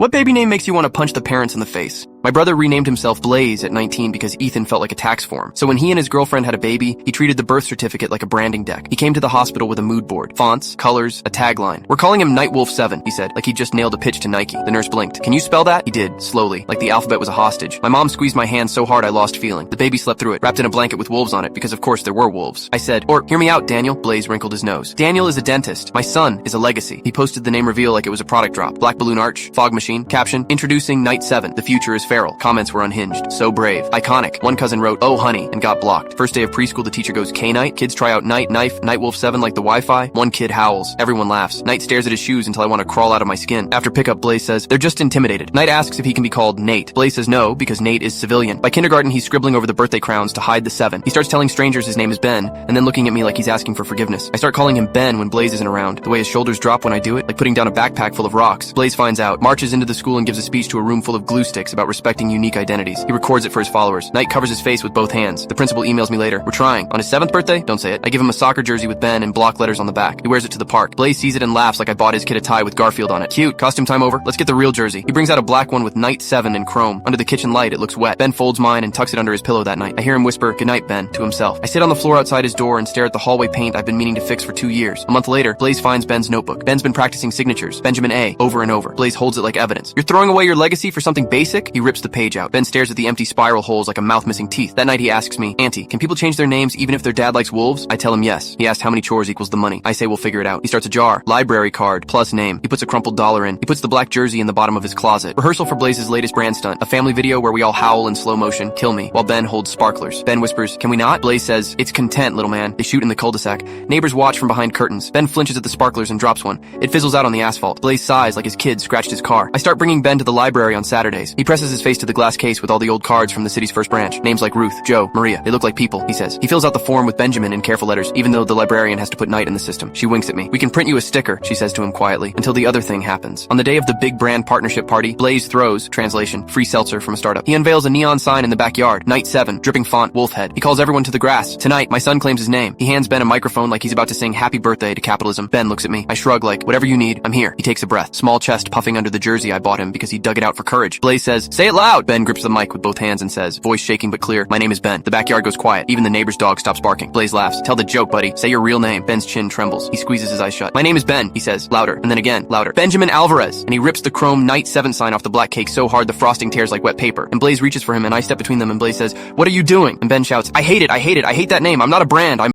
What baby name makes you want to punch the parents in the face? My brother renamed himself Blaze at 19 because Ethan felt like a tax form. So when he and his girlfriend had a baby, he treated the birth certificate like a branding deck. He came to the hospital with a mood board, fonts, colors, a tagline. "We're calling him Nightwolf 7, he said, like he just nailed a pitch to Nike. The nurse blinked. "Can you spell that?" He did, slowly, like the alphabet was a hostage. My mom squeezed my hand so hard I lost feeling. The baby slept through it, wrapped in a blanket with wolves on it, because of course there were wolves. I said, "Hear me out, Daniel." Blaze wrinkled his nose. "Daniel is a dentist. My son is a legacy." He posted the name reveal like it was a product drop. Black balloon arch, fog machine, caption, "Introducing Night 7. The future is feral." Comments were unhinged. So brave. Iconic. One cousin wrote, "Oh honey," and got blocked. First day of preschool, the teacher goes, "K-Night." Kids try out Night, Knife, Nightwolf 7 like the Wi-Fi. One kid howls. Everyone laughs. Night stares at his shoes until I want to crawl out of my skin. After pickup, Blaze says, "They're just intimidated." Night asks if he can be called Nate. Blaze says no, because Nate is civilian. By kindergarten, he's scribbling over the birthday crowns to hide the 7. He starts telling strangers his name is Ben, and then looking at me like he's asking for forgiveness. I start calling him Ben when Blaze isn't around. The way his shoulders drop when I do it, like putting down a backpack full of rocks. Blaze finds out, marches into the school and gives a speech to a room full of glue sticks about respecting unique identities. He records it for his followers. Night covers his face with both hands. The principal emails me later. "We're trying." On his 7th birthday? Don't say it. I give him a soccer jersey with Ben and block letters on the back. He wears it to the park. Blaze sees it and laughs like I bought his kid a tie with Garfield on it. "Cute. Costume time over. Let's get the real jersey." He brings out a black one with Night 7 in chrome. Under the kitchen light, it looks wet. Ben folds mine and tucks it under his pillow that night. I hear him whisper, "Good night, Ben," to himself. I sit on the floor outside his door and stare at the hallway paint I've been meaning to fix for 2 years. A month later, Blaze finds Ben's notebook. Ben's been practicing signatures. Benjamin A. over and over. Blaze holds it like evidence. "You're throwing away your legacy for something basic?" He rips the page out. Ben stares at the empty spiral holes like a mouth missing teeth. That night he asks me, "Auntie, can people change their names even if their dad likes wolves?" I tell him yes. He asks how many chores equals the money. I say we'll figure it out. He starts a jar. Library card plus name. He puts a crumpled dollar in. He puts the black jersey in the bottom of his closet. Rehearsal for Blaze's latest brand stunt. A family video where we all howl in slow motion, "Kill me," while Ben holds sparklers. Ben whispers, "Can we not?" Blaze says, "It's content, little man." They shoot in the cul-de-sac. Neighbors watch from behind curtains. Ben flinches at the sparklers and drops one. It fizzles out on the asphalt. Blaze sighs like his kid scratched his car. I start bringing Ben to the library on Saturdays. He presses his face to the glass case with all the old cards from the city's first branch. Names like Ruth, Joe, Maria. They look like people, he says. He fills out the form with Benjamin in careful letters, even though the librarian has to put Night in the system. She winks at me. "We can print you a sticker," she says to him quietly, until the other thing happens. On the day of the big brand partnership party, Blaze throws, translation, free seltzer from a startup. He unveils a neon sign in the backyard, Night 7, dripping font, wolf head. He calls everyone to the grass. Tonight, my son claims his name. He hands Ben a microphone like he's about to sing happy birthday to capitalism. Ben looks at me. I shrug like, "Whatever you need, I'm here." He takes a breath, small chest puffing under the jersey I bought him because he dug it out for courage. Blaze says, "Say it loud." Ben grips the mic with both hands and says, voice shaking but clear, "My name is Ben." The backyard goes quiet. Even the neighbor's dog stops barking. Blaze laughs. "Tell the joke, buddy. Say your real name." Ben's chin trembles. He squeezes his eyes shut. "My name is Ben," he says, louder, and then again, louder. "Benjamin Alvarez." And he rips the chrome Night 7 sign off the black cake so hard the frosting tears like wet paper. And Blaze reaches for him and I step between them and Blaze says, "What are you doing?" And Ben shouts, I hate it. I hate that name. I'm not a brand. I'm